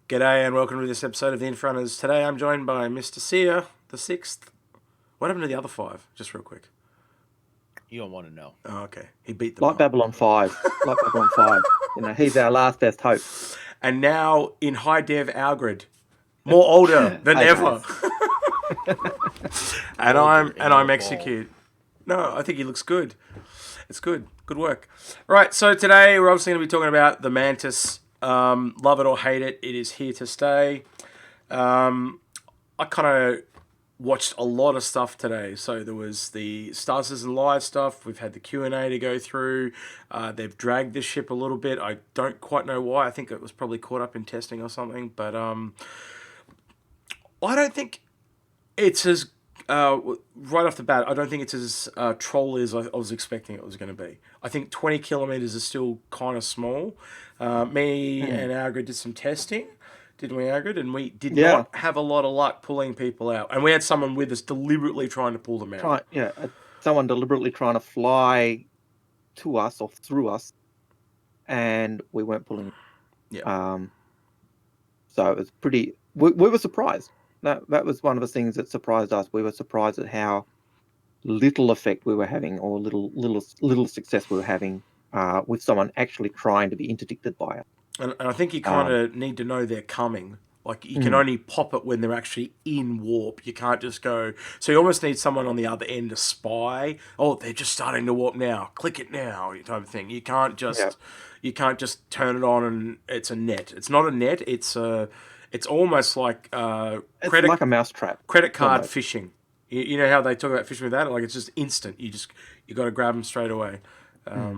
G'day and welcome to this episode of The Infronters. Today I'm joined by Mr. Sear, the sixth. What happened to the other five? Just real quick. You don't want to know. Oh, okay. He beat them Like up. Babylon 5. Like Babylon 5. You know, he's our last best hope. And now in high dev Algrid. More older than ever. and I'm execute. No, I think he looks good. It's good. Good work. Right, so today we're obviously going to be talking about the Mantis. Love it or hate it, it is here to stay. I kind of watched a lot of stuff today. So there was the Star Citizen Live stuff. We've had the Q&A to go through. They've dragged the ship a little bit. I don't quite know why. I think it was probably caught up in testing or something. But I don't think it's as... right off the bat, I don't think it's as troll as I was expecting it was going to be. I think 20 kilometres is still kind of small. Me and Algrid did some testing, didn't we, Algrid? And we did not have a lot of luck pulling people out. And we had someone with us deliberately trying to pull them out. Someone deliberately trying to fly to us or through us, and we weren't pulling. Yeah. So it was pretty... We were surprised. That was one of the things that surprised us. We were surprised at how little effect we were having, or little success we were having with someone actually trying to be interdicted by it. And I think you kind of need to know they're coming. Like, you can only pop it when they're actually in warp. You can't just go... So you almost need someone on the other end to spy. Oh, they're just starting to warp now. Click it now, type of thing. You can't just turn it on and it's a net. It's not a net. It's almost like it's like a mousetrap. Credit card fishing. You know how they talk about fishing with that? Like, it's just instant. You got to grab them straight away.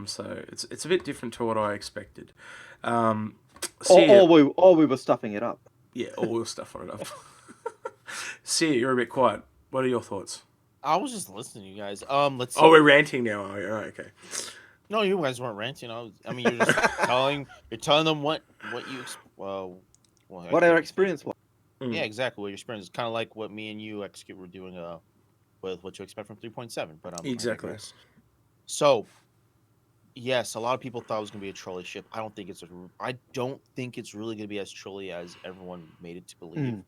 So it's a bit different to what I expected. Or we were stuffing it up. Yeah, or we were stuffing it up. See, you're a bit quiet. What are your thoughts? I was just listening to you guys. Let's see. Oh, we're ranting now. Oh, yeah, okay. No, you guys weren't ranting. I mean, you're just telling them what you what our experience was. Yeah, exactly. What your experience is kind of like what me and you execute were doing with what you expect from 3.7. But exactly. So, yes, a lot of people thought it was going to be a trolley ship. I don't think it's really going to be as trolly as everyone made it to believe.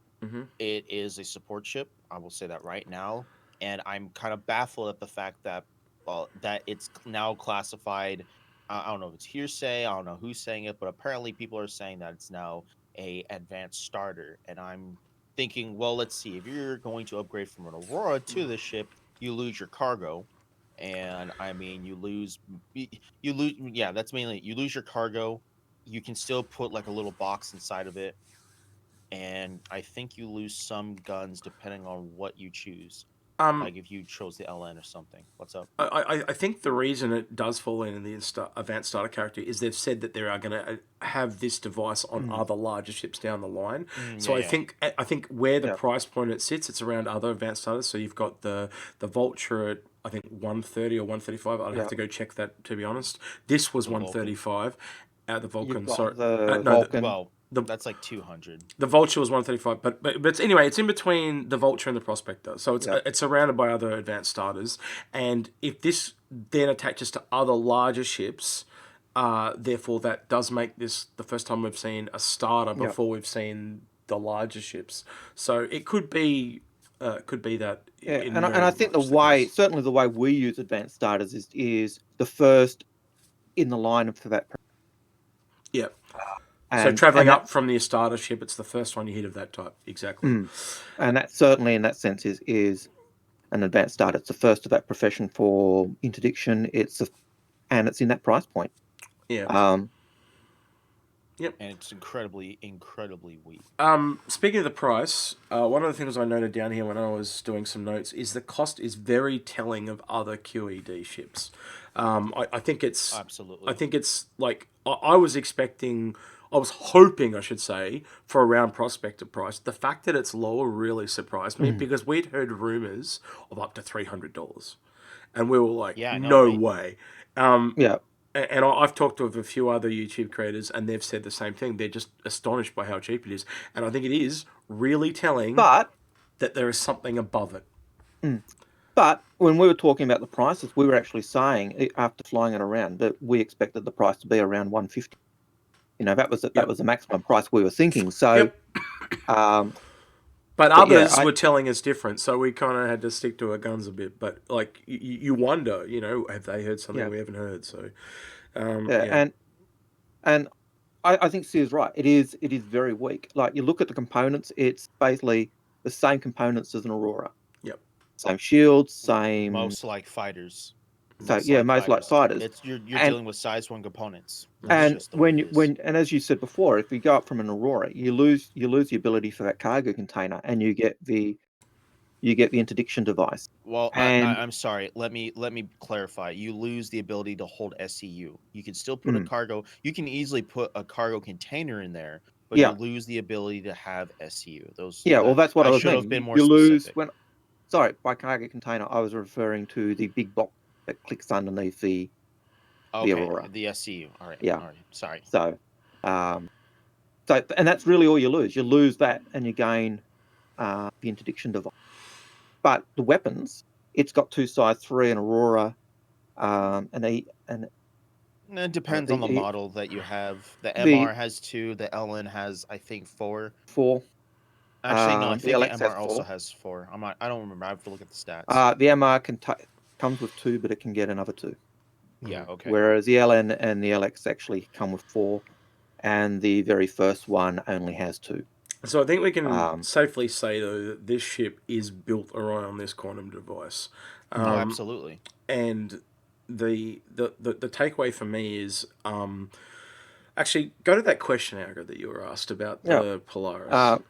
It is a support ship. I will say that right now, and I'm kind of baffled at the fact that that it's now classified. I don't know if it's hearsay. I don't know who's saying it, but apparently people are saying that it's now a advanced starter, and I'm thinking, well, let's see. If you're going to upgrade from an Aurora to the ship, you lose your cargo. And I mean, you lose. Yeah, that's mainly you lose your cargo. You can still put like a little box inside of it, and I think you lose some guns depending on what you choose. Like if you chose the LN or something. What's up? I think the reason it does fall in the advanced starter character is they've said that they are going to have this device on other larger ships down the line. So I think where the price point it sits, it's around other advanced starters. So you've got the Vulture at, I think, 130 or 135. I'd have to go check that, to be honest. This was 135 at the Vulcan. Sorry, Vulcan. That's like 200. The Vulture was 135, but anyway, it's in between the Vulture and the Prospector, so it's surrounded by other advanced starters. And if this then attaches to other larger ships, therefore that does make this the first time we've seen a starter before we've seen the larger ships. So it could be that. Yeah, and I think certainly the way we use advanced starters is the first in the line for that. Yeah. So travelling up from the starter ship, it's the first one you hit of that type. Exactly. And that certainly, in that sense, is an advanced starter. It's the first of that profession for interdiction. And it's in that price point. Yeah. Yep. And it's incredibly, incredibly weak. Speaking of the price, one of the things I noted down here when I was doing some notes is the cost is very telling of other QED ships. I think it's... Absolutely. I think it's like... I was hoping, I should say, for around Prospector price. The fact that it's lower really surprised me because we'd heard rumours of up to $300. And we were like, no way. And I've talked to a few other YouTube creators and they've said the same thing. They're just astonished by how cheap it is. And I think it is really telling that there is something above it. But when we were talking about the prices, we were actually saying, after flying it around, that we expected the price to be around $150. that was Yep. the maximum price we were thinking. So, Yep. um, But But yeah, others were telling us different, so we kind of had to stick to our guns a bit. But like, you wonder, have they heard something Yeah. we haven't heard? So, yeah, and I think Sue's right. It is very weak. Like, you look at the components, it's basically the same components as an Aurora. Yep. Same shields, same. Most like fighters. So yeah, most like fighters. You're And- dealing with size 1 components. That's And just the way it is. and as you said before, if you go up from an Aurora, you lose the ability for that cargo container, and you get the interdiction device. Well, And I'm sorry. Let me clarify. You lose the ability to hold SCU. You can still put a cargo. You can easily put a cargo container in there, but Yeah. you lose the ability to have SCU. well, that's what I was should have saying. been more You lose specific. when. Sorry, by cargo container, I was referring to the big box that clicks underneath the Aurora. The SCU. All right. Yeah. All right. Sorry. So, and that's really all you lose. You lose that, and you gain the interdiction device. But the weapons, it's got 2 size 3 and Aurora, and It depends on the model that you have. The the- MR has 2. The LN has, I think, 4. 4. Actually, no. I the think the LX MR has also 4. has 4. I don't remember. I have to look at the stats. The MR comes with 2, but it can get another 2. Yeah. Okay. Whereas the LN and the LX actually come with 4, and the very first one only has 2. So I think we can safely say, though, that this ship is built around this quantum device. Absolutely. And the takeaway for me is actually go to that question, Alga, that you were asked about the Polaris.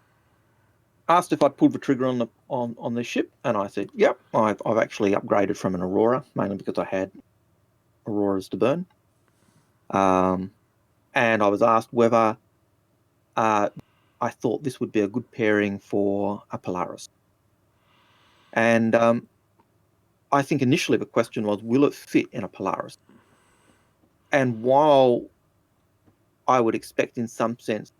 Asked if I pulled the trigger on this ship, and I said, "Yep, I've actually upgraded from an Aurora, mainly because I had Auroras to burn." And I was asked whether I thought this would be a good pairing for a Polaris. And I think initially the question was, will it fit in a Polaris? And while I would expect in some sense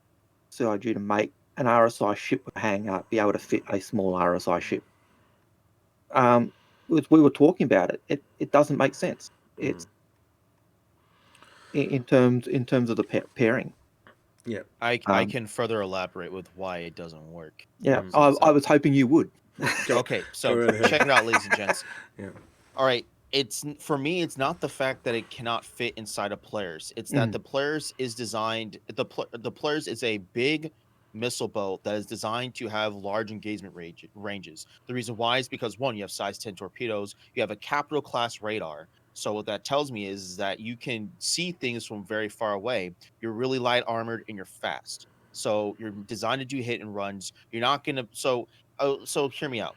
CIG to make an RSI ship with a hangar be able to fit a small RSI ship, as we were talking about it doesn't make sense. It's in terms of the pairing. Yeah, I can further elaborate with why it doesn't work. Yeah, I was hoping you would. Okay, so Go right ahead. check it out, ladies and gents. Yeah. All right, for me, it's not the fact that it cannot fit inside a Polaris. It's that the Polaris is designed. The Polaris is a big missile boat that is designed to have large engagement ranges. The reason why is because, one, you have size 10 torpedoes, you have a capital class radar. So what that tells me is that you can see things from very far away. You're really light armored and you're fast. So you're designed to do hit and runs. You're not gonna. So hear me out.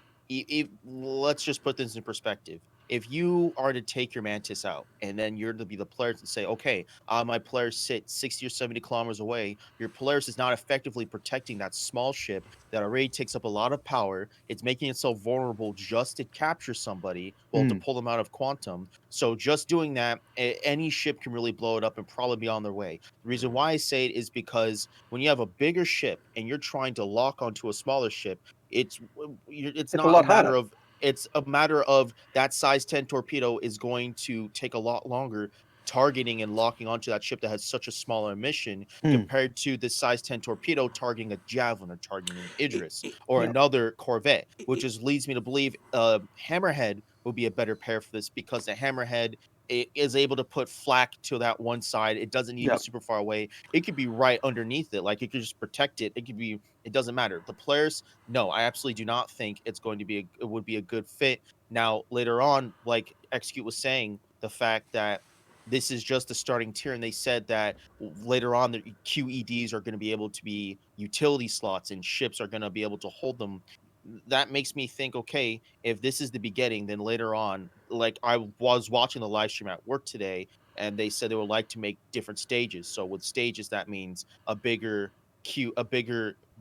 Let's just put this in perspective. If you are to take your Mantis out and then you're to be the Polaris and say, okay, my Polaris sit 60 or 70 kilometers away, your Polaris is not effectively protecting that small ship that already takes up a lot of power. It's making itself vulnerable just to capture somebody, to pull them out of quantum. So just doing that, any ship can really blow it up and probably be on their way. The reason why I say it is because when you have a bigger ship and you're trying to lock onto a smaller ship, it's not a matter of it's a matter of that size 10 torpedo is going to take a lot longer targeting and locking onto that ship that has such a smaller emission compared to the size 10 torpedo targeting a Javelin or targeting an Idris or another Corvette, which leads me to believe Hammerhead would be a better pair for this because the Hammerhead is able to put flak to that one side. It doesn't need to be super far away. It could be right underneath it. Like, it could just protect it. It doesn't matter. The Polaris, no, I absolutely do not think it's going to be it would be a good fit. Now, later on, like Execute was saying, the fact that this is just the starting tier, and they said that later on the QEDs are going to be able to be utility slots and ships are going to be able to hold them. That makes me think, okay, if this is the beginning, then later on, like I was watching the live stream at work today, and they said they would like to make different stages. So with stages, that means a bigger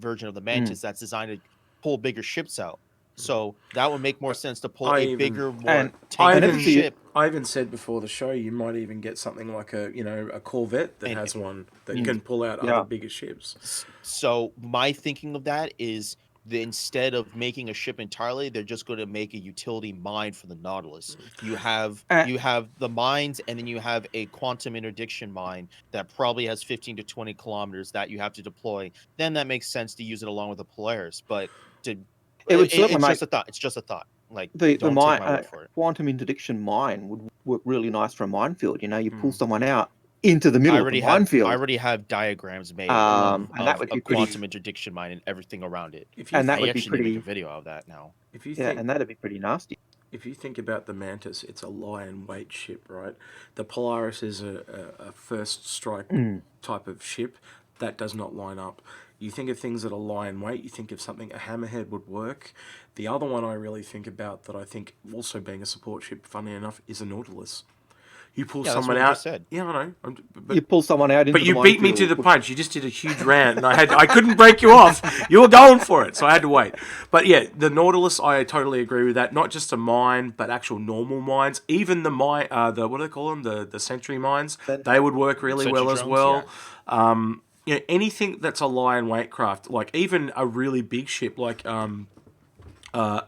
version of the Mantis that's designed to pull bigger ships out. So that would make more sense to pull a bigger, more tanky ship. I even said before the show, you might even get something like a Corvette that has one that can pull out other bigger ships. So my thinking of that is instead of making a ship entirely, they're just going to make a utility mine for the Nautilus. You have the mines, and then you have a quantum interdiction mine that probably has 15 to 20 kilometers that you have to deploy. Then that makes sense to use it along with the Polaris. But It would certainly it's make just a thought. It's just a thought. Like, the don't take my word for it. quantum interdiction mine would work really nice for a minefield. You know, you pull someone out into the middle of the minefield. I already have diagrams made and that would of be quantum interdiction mine and everything around it. And that I would be actually need to pretty. make a video of that now. If you Yeah, think, and that'd be pretty nasty. if you think about the Mantis, it's a lion weight ship, right? The Polaris is a first strike type of ship. That does not line up. You think of things that are lion weight, you think of something, a hammerhead would work. The other one I really think about that I think also being a support ship, funny enough, is a Nautilus. You pull someone out. Said. Yeah, I know. You pull someone out into but you the beat me to minefield. the punch. You just did a huge rant, and I couldn't break you off. You were going for it, so I had to wait. But yeah, the Nautilus, I totally agree with that. Not just a mine, but actual normal mines. Even the mine, the what do they call them? The sentry mines. They would work really well as well. You know, anything that's a lion weight craft, like even a really big ship like a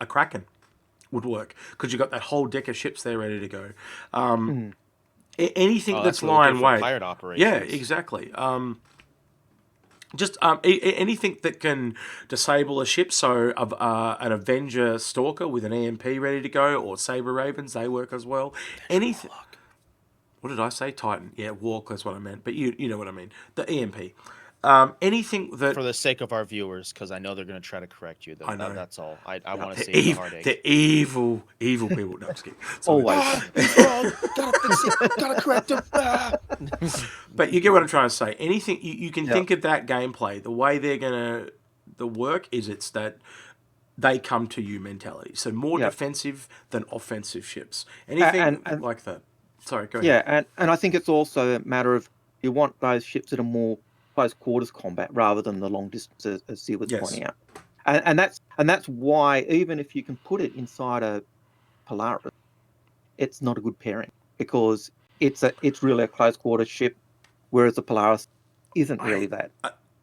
Kraken, would work because you got that whole deck of ships there ready to go. Anything that's really lion good for weight, pirate operations. yeah, exactly. Just anything that can disable a ship. So an Avenger Stalker with an EMP ready to go, or Saber Ravens, they work as well. Anything. What did I say? Titan. Yeah, Walk. That's what I meant. But you know what I mean. The EMP. Anything that, for the sake of our viewers, because I know they're going to try to correct you. I know. That's all. I want to the, save the heartache. the evil people. No, I'm just kidding. Sorry. Always. He's wrong. Gotta fix it. Gotta correct him. But you get what I'm trying to say. Anything you can think of that gameplay. The way they're gonna work is it's that they come to you mentality. So more defensive than offensive ships. Anything and like that. Sorry, go ahead. Yeah, and I think it's also a matter of you want those ships that are more close quarters combat rather than the long distance, as Sia was pointing out. And that's why even if you can put it inside a Polaris, it's not a good pairing because it's really a close quarters ship, whereas the Polaris isn't really that.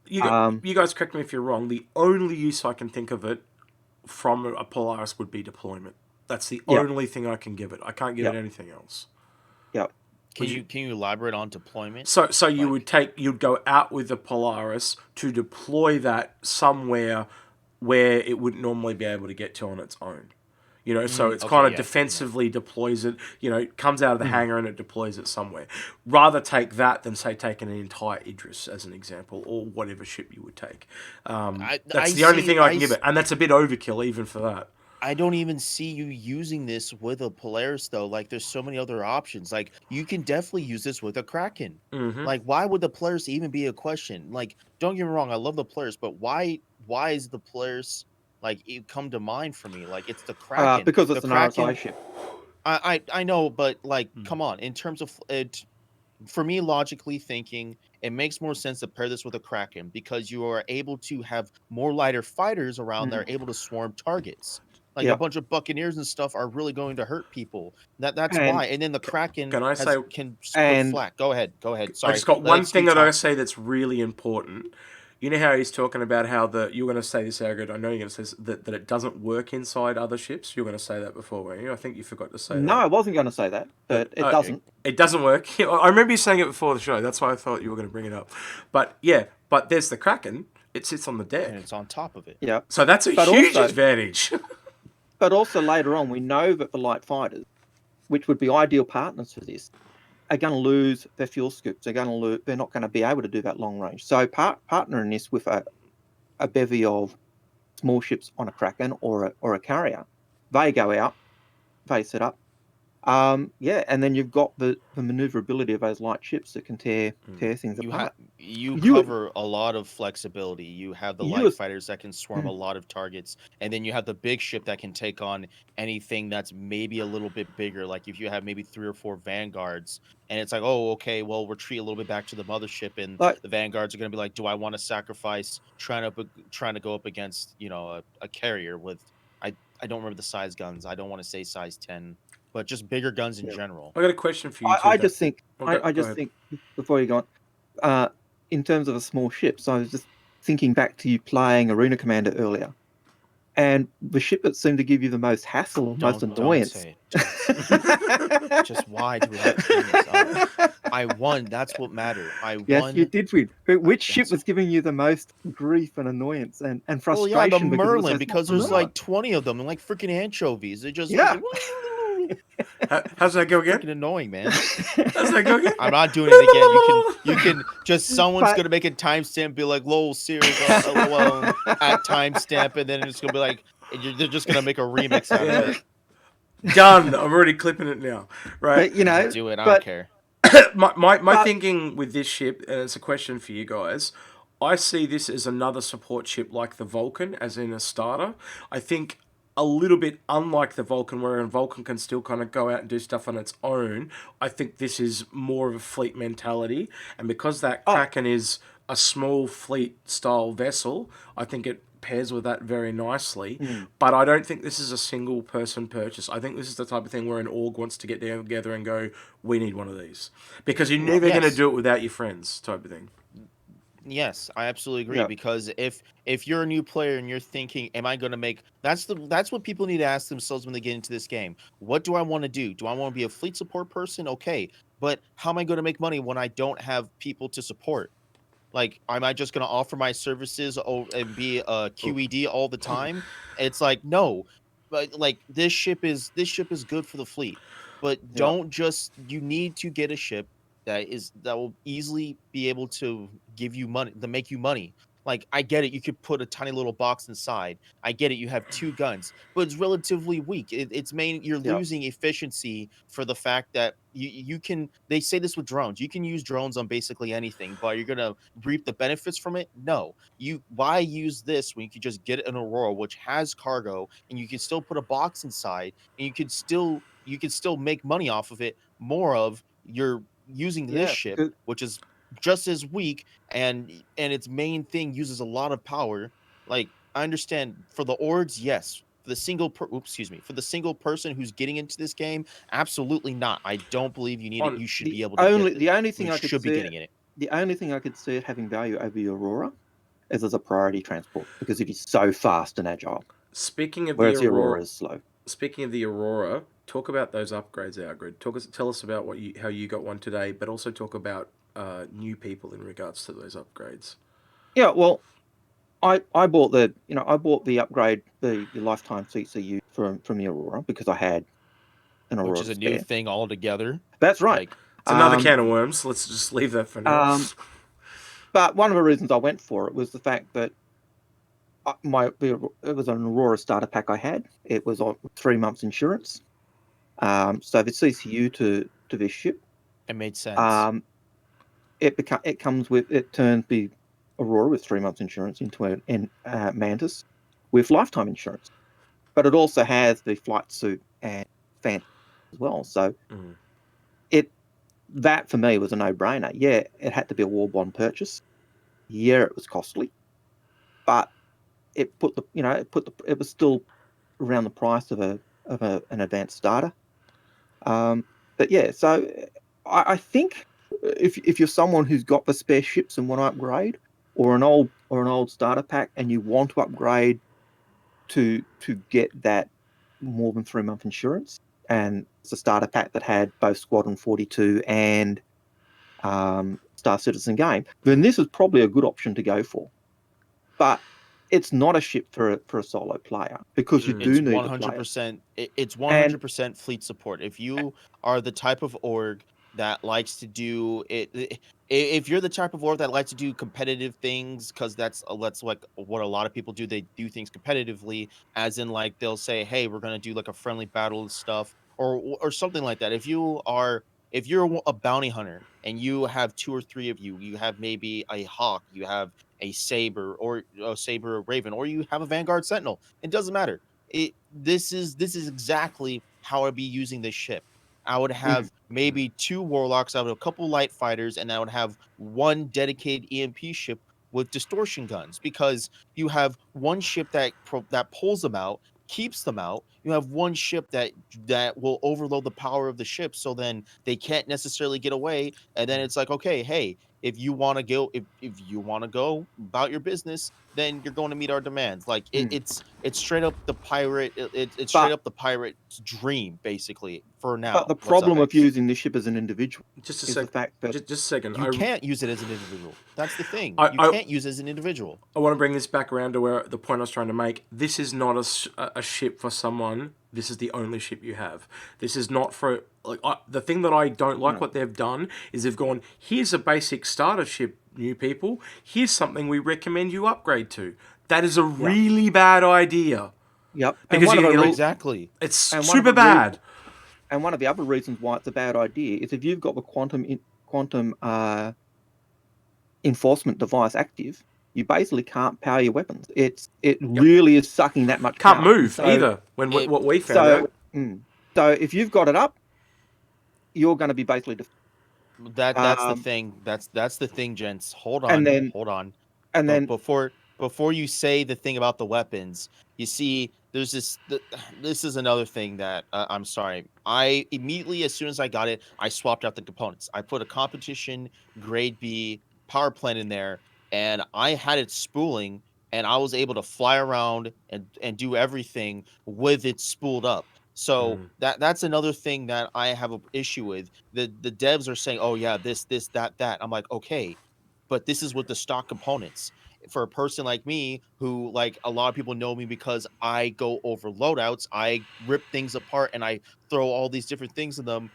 You guys correct me if you're wrong. The only use I can think of it from a Polaris would be deployment. That's the only thing I can give it. I can't give it anything else. Yep. Can you elaborate on deployment? So you'd go out with the Polaris to deploy that somewhere where it wouldn't normally be able to get to on its own. You know, so it's kind of defensively deploys it, you know, comes out of the hangar and it deploys it somewhere. Rather take that than, say, taking an entire Idris as an example, or whatever ship you would take. That's the only thing I can give it. And that's a bit overkill even for that. I don't even see you using this with a Polaris, though. Like, there's so many other options. Like, you can definitely use this with a Kraken. Like, why would the Polaris even be a question? Like, don't get me wrong, I love the Polaris, but why is the Polaris... Like, it come to mind for me. Like, it's the Kraken. Because it's the an Kraken, RSI ship. I know, but, like, come on. In terms of it, for me, logically thinking, it makes more sense to pair this with a Kraken because you are able to have more lighter fighters around that are able to swarm targets. Like, a bunch of Buccaneers and stuff are really going to hurt people. That's why. And then the Kraken can split flat. Go ahead. Sorry. I just got one thing that I say that's really important. You know how he's talking about how you're going to say this, Agrid. I know you're going to say that it doesn't work inside other ships. You're going to say that before, weren't you? I think you forgot to say that. No, I wasn't going to say that, but it doesn't. It doesn't work. I remember you saying it before the show. That's why I thought you were going to bring it up. But there's the Kraken. It sits on the deck. And it's on top of it. Yeah. So that's a huge advantage. But also later on, we know that the light fighters, which would be ideal partners for this, are going to lose their fuel scoops. They're not going to be able to do that long range. So partnering this with a bevy of small ships on a Kraken or a carrier, they go out, they set up, and then you've got the maneuverability of those light ships that can tear things apart. You cover a lot of flexibility. You have the light fighters that can swarm a lot of targets, and then you have the big ship that can take on anything that's maybe a little bit bigger. Like if you have maybe 3 or 4 vanguards, and it's like, oh, okay, well, retreat a little bit back to the mothership, and the vanguards are going to be like, do I want to sacrifice trying to go up against a carrier with I don't remember the size guns. I don't want to say size 10. But just bigger guns in general. I got a question for you. I just think before you go on, in terms of a small ship, so I was just thinking back to you playing Arena Commander earlier. And the ship that seemed to give you the most hassle or most Don't annoyance. say it. Just why do we have to bring this up? I won. That's what mattered. I Yes, won. you did win. But which ship That's- was giving you the most grief and annoyance and Well, frustration? yeah, the because it was Merlin, so because small? there's like 20 of them and like freaking anchovies. They just Yeah. How's that go freaking again? annoying, man. How's that go again? I'm not doing it again. You can just someone's But- gonna make a timestamp, be like "lol series lol" at timestamp, and then it's gonna be like they're just gonna make a remix out of it. Done. I'm already clipping it now. Right. But, you know, Do it. I but don't care. My But- thinking with this ship, and it's a question for you guys. I see this as another support ship like the Vulcan, as in a starter. I think a little bit unlike the Vulcan, where a Vulcan can still kind of go out and do stuff on its own. I think this is more of a fleet mentality, and because that Kraken is a small fleet style vessel, I think it pairs with that very nicely. But I don't think this is a single person purchase. I think this is the type of thing where an org wants to get together and go, we need one of these. Because you're never going to Yes. do it without your friends, type of thing. Yes, I absolutely agree. Yeah. Because if you're a new player and you're thinking, "Am I going to make?" That's what people need to ask themselves when they get into this game. What do I want to do? Do I want to be a fleet support person? Okay, but how am I going to make money when I don't have people to support? Like, am I just going to offer my services and be a QED all the time? It's like, no. But like this ship is good for the fleet. But don't just you need to get a ship that will easily be able to give you money, to make you money. Like, I get it, you could put a tiny little box inside. I get it, you have 2 guns, but it's relatively weak. It's you're Yeah. losing efficiency for the fact that you can. They say this with drones. You can use drones on basically anything, but you're gonna reap the benefits from it. No, why use this when you could just get an Aurora, which has cargo, and you can still put a box inside, and you can still make money off of it. More of you're using this Yeah, ship, good. which is just as weak, and its main thing uses a lot of power. Like, I understand for the orgs, yes. For the for the single person who's getting into this game, absolutely not. I don't believe you need it. You should be able to get the only thing you I could should be see getting in it. the only thing I could see it having value over the Aurora is as a priority transport because it is so fast and agile, Speaking of whereas the Aurora is slow. Speaking of the Aurora, talk about those upgrades, Outgrid. Tell us about how you got one today, but also talk about new people in regards to those upgrades. Yeah, well, I bought the upgrade, the lifetime CCU from the Aurora because I had an Aurora Which is a new spare. thing altogether. That's right. Like, It's another can of worms. Let's just leave that for now. But one of the reasons I went for it was the fact that it was an Aurora starter pack I had. It was on 3 months insurance. So the CCU to this ship, it made sense. it comes with, it turns the Aurora with 3 months insurance into an Mantis with lifetime insurance. But it also has the flight suit and fan as well. So that for me was a no-brainer. Yeah, it had to be a war bond purchase. Yeah, it was costly, but it was still around the price of an advanced starter. But yeah, so I think if you're someone who's got the spare ships and want to upgrade, or an old starter pack, and you want to upgrade to get that more than 3-month insurance, and it's a starter pack that had both Squadron 42 and Star Citizen game, then this is probably a good option to go for. But it's not a ship for a solo player because you do need 100%. It's 100% fleet support. If you are the type of org that likes to do it, if you're the type of org that likes to do competitive things, because that's like what a lot of people do. They do things competitively, as in like they'll say, "Hey, we're gonna do like a friendly battle and stuff," or something like that. If you're a bounty hunter and you have 2 or 3 of you, you have maybe a hawk, you have a saber or raven, or you have a Vanguard Sentinel. It doesn't matter. This is exactly how I'd be using this ship. I would have maybe 2 warlocks, I would have a couple light fighters, and I would have 1 dedicated EMP ship with distortion guns, because you have 1 ship that pulls them out, keeps them out. You have 1 ship that will overload the power of the ship, so then they can't necessarily get away. And then it's like, okay, hey, if you want to go, if you want to go about your business, then you're going to meet our demands. Like it's straight up the pirate. It's straight But up the pirate's dream, basically. For now, but the what's up, problem of X? using this ship as an individual Just a is the sec. fact that Just a second. You can't use it as an individual. That's the thing. I, You I, can't use it as an individual. I want to bring this back around to where the point I was trying to make. This is not a ship for someone. This is the only ship you have. This is not for the thing that I don't like. What they've done is they've gone, here's a basic starter ship, new people. Here's something we recommend you upgrade to. That is a really bad idea. Yep. Because Exactly. It's And super bad. And one of the other reasons why it's a bad idea is if you've got the quantum enforcement device active, you basically can't power your weapons. It really is sucking that much Can't power. move either. What we found out. So if you've got it up, you're going to be basically That's the thing. That's the thing, gents. Hold on. And then Before you say the thing about the weapons, you see, there's this is another thing that I'm sorry. I immediately, as soon as I got it, I swapped out the components. I put a competition grade B power plant in there, and I had it spooling, and I was able to fly around and do everything with it spooled up. So that's another thing that I have an issue with. The devs are saying, "Oh yeah, this, that." I'm like, okay, but this is with the stock components. For a person like me, who, like, a lot of people know me because I go over loadouts, I rip things apart and I throw all these different things in them.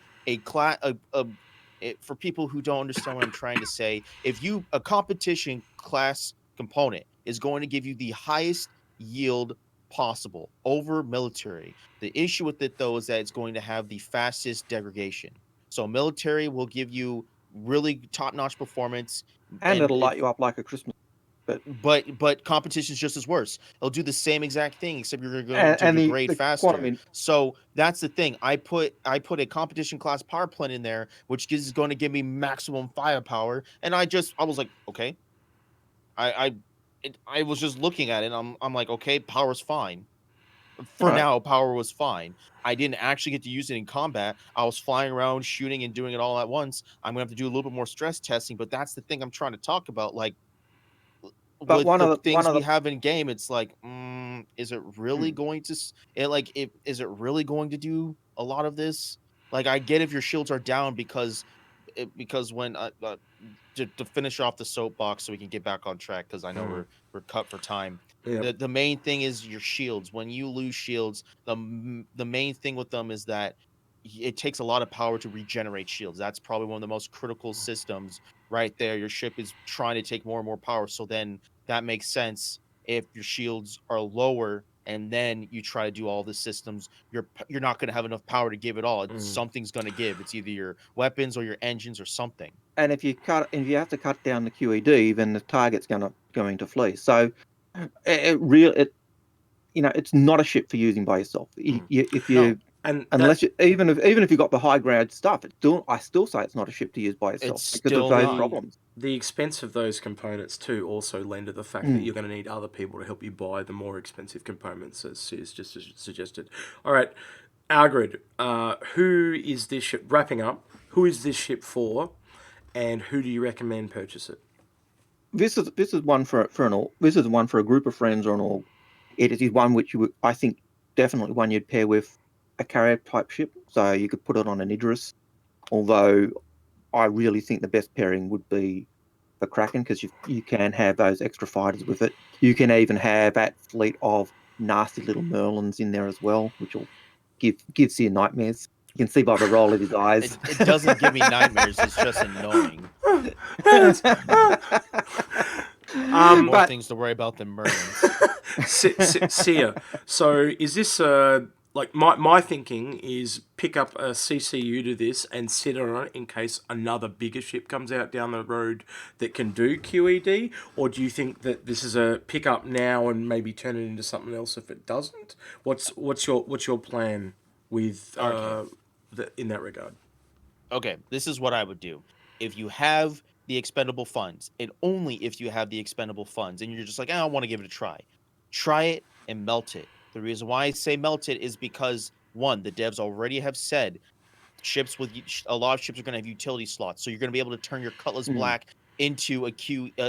For people who don't understand what I'm trying to say, a competition class component is going to give you the highest yield possible over military. The issue with it, though, is that it's going to have the fastest degradation. So military will give you really top-notch performance, and it'll light you up like a Christmas. But competition's just as worse. It'll do the same exact thing, except you're going to degrade faster. So that's the thing. I put a competition class power plant in there, which is going to give me maximum firepower. And I was like, okay. I was just looking at it. I'm like, okay, power's fine. For now, power was fine. I didn't actually get to use it in combat. I was flying around, shooting, and doing it all at once. I'm gonna have to do a little bit more stress testing, but that's the thing I'm trying to talk about. Like, but with the things we have in game, it's like, is it really going to? Is it really going to do a lot of this? Like, I get if your shields are down because when to finish off the soapbox so we can get back on track, because I know we're cut for time. Yep. The main thing is your shields. When you lose shields, the main thing with them is that it takes a lot of power to regenerate shields. That's probably one of the most critical systems right there. Your ship is trying to take more and more power, so then that makes sense. If your shields are lower and then you try to do all the systems, you're not going to have enough power to give it all. Something's going to give. It's either your weapons or your engines or something. And if you have to cut down the QED, then the target's going to flee. So it's not a ship for using by yourself. Even if you've got the high grade stuff, I still say it's not a ship to use by yourself because of those problems. The expense of those components too also lend to the fact that you're going to need other people to help you buy the more expensive components, as Sears just suggested. All right, Algrid, who is this ship? Wrapping up, who is this ship for, and who do you recommend purchase it? This is one for a group of friends or an org. It is one which I think definitely one you'd pair with a carrier type ship. So you could put it on an Idris, although I really think the best pairing would be the Kraken, because you can have those extra fighters with it. You can even have that fleet of nasty little Merlins in there as well, which will give Seer nightmares. You can see by the roll of his eyes. It doesn't give me nightmares. It's just annoying. More things to worry about than Merlins. Seer. So is this like my thinking is pick up a CCU to this and sit on it in case another bigger ship comes out down the road that can do QED, or do you think that this is a pick up now and maybe turn it into something else if it doesn't? What's your plan with in that regard? Okay, this is what I would do. If you have the expendable funds, and only if you have the expendable funds, and you're just like, I want to give it a try it and melt it. The reason why I say melt it is because, one, the devs already have said a lot of ships are going to have utility slots, so you're going to be able to turn your Cutlass black into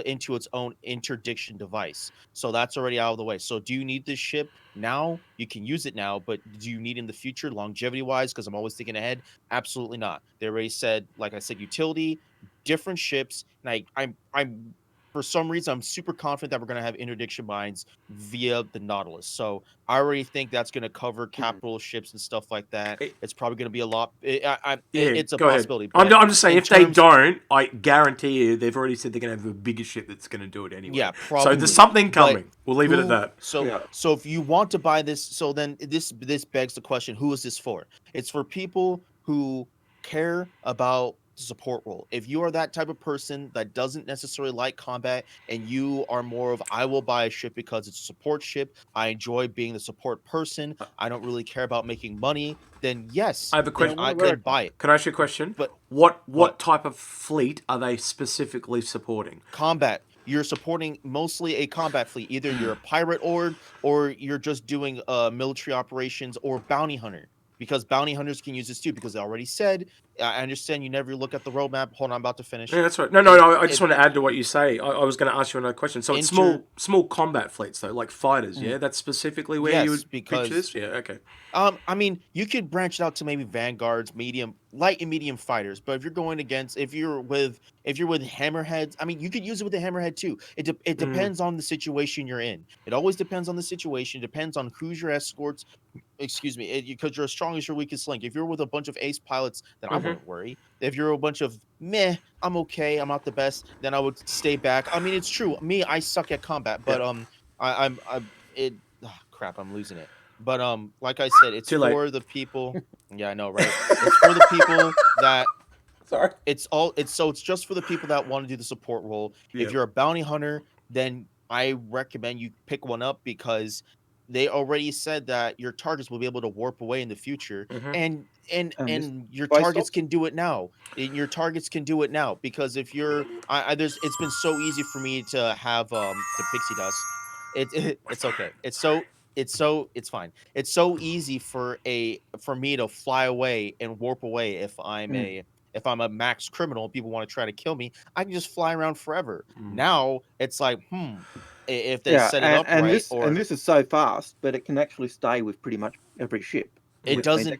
into its own interdiction device. So that's already out of the way. So do you need this ship now? You can use it now, but do you need it in the future, longevity wise? Because I'm always thinking ahead. Absolutely not. They already said, like I said, utility, different ships, and I'm for some reason I'm super confident that we're gonna have interdiction mines via the Nautilus. So I already think that's gonna cover capital ships and stuff like that. It- It's probably gonna be a lot. Yeah, It's a go ahead. possibility. I'm, But I'm just saying, in if they terms, don't, I guarantee you, they've already said they're going to have a bigger ship that's going to do it anyway. yeah, So probably. there's something But coming. We'll leave it at who? that. So Yeah. so if you want to buy this, so then this begs the question: who is this for? It's for people who care about the support role. If you are that type of person that doesn't necessarily like combat, and you are more of, I will buy a ship because it's a support ship. I enjoy being the support person. I don't really care about making money. Then yes, I have a then question. I then buy it. Can I ask you a question? But What what? type of fleet are they specifically supporting? Combat. You're supporting mostly a combat fleet. Either you're a pirate or you're just doing military operations or bounty hunter. Because bounty hunters can use this too. Because I already said, I understand you never look at the roadmap. Hold on, I'm about to finish. Yeah, that's right. No, no, It, no. I just it want to add to what you say. I was going to ask you another question. So it's inter small combat fleets though, like fighters. mm, Yeah, that's specifically where you yes, would picture because this. Yeah, okay. I mean, you could branch it out to maybe vanguards, medium, light and medium fighters. But if you're going against, if you're with hammerheads, I mean, you could use it with a hammerhead too. It Mm, depends on the situation you're in. It always depends on the situation. It depends on who's your escorts. Excuse me, because you're as strong as your weakest link. If you're with a bunch of ace pilots, then I mm-hmm. wouldn't worry. If you're a bunch of meh, I'm okay, I'm not the best, then I would stay back. I mean, it's true. Me, I suck at combat, Yeah. but I it. Crap, I'm losing it. But like I said, it's Too late. for the people. Yeah, I know, right? It's for the people that Sorry. it's just for the people that want to do the support role. Yeah. If you're a bounty hunter, then I recommend you pick one up because they already said that your targets will be able to warp away in the future, Mm-hmm. And this and your by targets stops. can do it now. And your targets can do it now because if you're I there's it's been so easy for me to have the pixie dust. It's okay. It's fine. It's so easy for me to fly away and warp away Mm. if I'm a max criminal and people want to try to kill me, I can just fly around forever. Mm. Now it's like, if they Yeah, set it up right, and or this is so fast, but it can actually stay with pretty much every ship, it which means doesn't.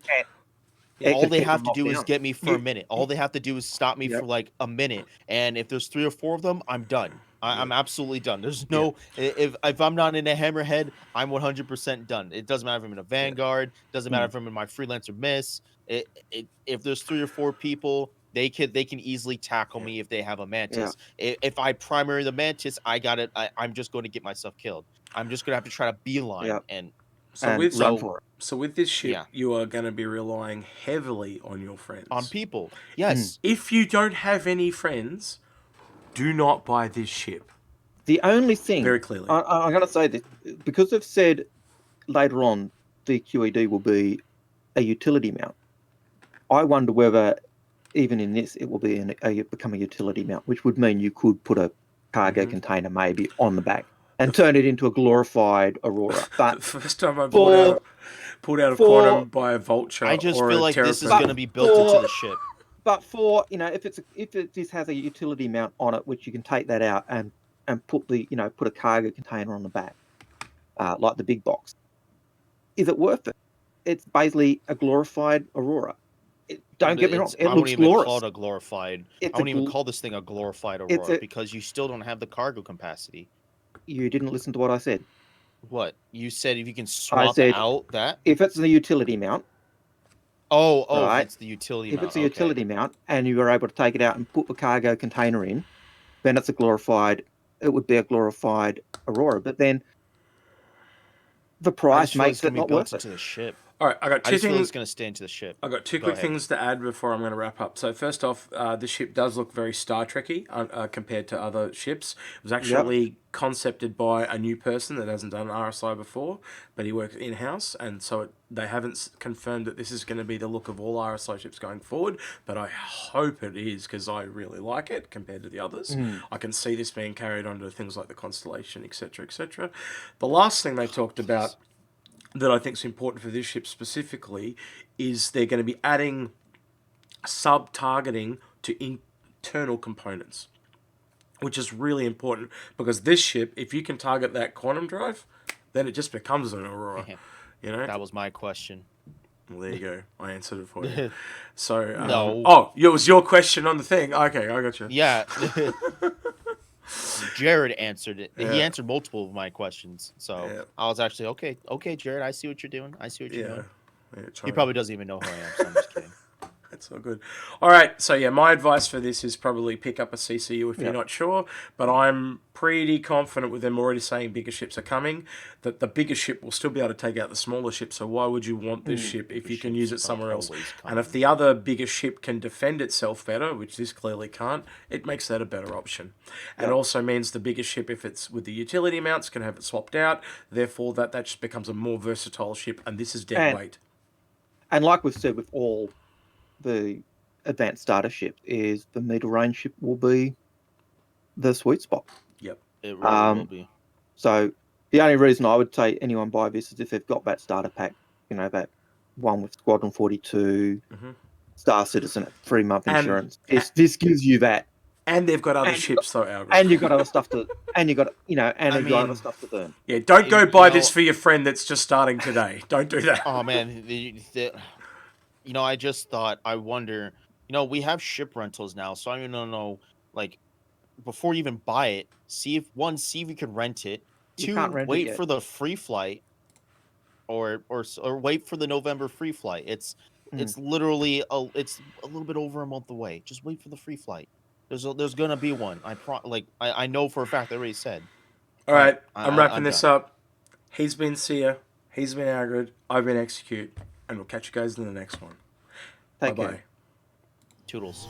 Yeah. it All could they keep have them to locked do is down. get me for a You, minute. All they have to do is stop me yeah, for like a minute, and if there's 3 or 4 of them, I'm done. Yeah. I'm absolutely done. There's Yeah. no if I'm not in a hammerhead, I'm 100% done. It doesn't matter if I'm in a Yeah. vanguard. Doesn't matter mm, if I'm in my freelancer miss. If there's 3 or 4 people, they can easily tackle Yeah. me if they have a yeah, mantis. If I primary the mantis, I got it. I'm just going to get myself killed. I'm just gonna have to try to yeah, beeline and So and with run so for it. so with this ship, yeah you are going to be relying heavily on your on friends. people. Mm. Yes, If you don't have any friends, do not buy this ship. The only thing Very clearly. I'm going to say this because they've said later on the QED will be a utility mount. I wonder whether even in this it will be become a utility mount, which would mean you could put a cargo Mhm. container maybe on the back and turn it into a glorified Aurora. The But first time I for pulled out a for quantum by a vulture I just or feel a like this is terrapin. going but to be built into for the ship. but for if this has a utility mount on it, which you can take that out and put put a cargo container on the back, like the big box. Is it worth it? It's basically a glorified Aurora. Don't get me wrong, It's it I wouldn't looks even call glorious. it a glorified. I It's a wouldn't even gl- call this thing a glorified it's Aurora a because you still don't have the cargo capacity. You didn't listen to what I said. What you said, if you can I swap said out that. if it's a utility mount, Oh, if right? it's the utility If mount, it's a okay. utility mount and you were able to take it out and put the cargo container in, then it's a glorified. It would be a glorified Aurora. But then the I price just feel like it's makes gonna it be not built worth it. into the ship. All right, I got I two just feel like things. it's gonna stay into the ship. I've got two Go quick ahead. things to add before I'm going to wrap up. So first off, the ship does look very Star Trekky compared to other ships. It was Yep. actually concepted by a new person that hasn't done RSI before, but he works in house, and so they haven't confirmed that this is going to be the look of all RSI ships going forward. But I hope it is because I really like it compared to the others. Mm. I can see this being carried on to things like the Constellation, etc., etc. The last thing they talked about that I think is important for this ship specifically is they're going to be adding sub-targeting to internal components. which is really important because this ship, if you can target that quantum drive, then it just becomes an Aurora. You know? That was my question. Well, there you go. I answered it for you. So, No. Oh, it was your question on the thing. Okay, I got you. Yeah. Jared answered it. Yeah. He answered multiple of my questions. So Yeah. I was actually, okay, Jared, I see what you're doing. I see what you're doing. Yeah, He probably doesn't even know who I am, so I'm just kidding. That's all good. All right, so yeah, my advice for this is probably pick up a CCU if you're not sure, but I'm pretty confident with them already saying bigger ships are coming, that the bigger ship will still be able to take out the smaller ship, so why would you want this ship if you can use it somewhere else? And if the other bigger ship can defend itself better, which this clearly can't, it makes that a better option. And it also means the bigger ship, if it's with the utility mounts, can have it swapped out, therefore that just becomes a more versatile ship, and this is dead weight. And like we've said with all the advanced starter ship, is the middle range ship will be the sweet spot. Yep. It really will be. So the only reason I would say anyone buy this is if they've got that starter pack, you know, that one with Squadron 42, Star Citizen at 3-month insurance. This gives you that. And they've got other ships, though, Algo. And you've got other stuff to, and you've got, you know, and you've got other stuff to burn. Yeah, don't go buy this for your friend that's just starting today. Don't do that. Oh, man. You know, I just thought, I wonder, you know, we have ship rentals now, so I don't know, like, before you even buy it, see if you could rent it. You 2, wait for the free flight, or wait for the November free flight. It's literally it's a little bit over a month away. Just wait for the free flight. There's gonna be one. I know for a fact. I already said. All right, I'm wrapping this up. He's been Sia. He's been Agrid. I've been Execute, and we'll catch you guys in the next one. Take Bye care. bye. Toodles.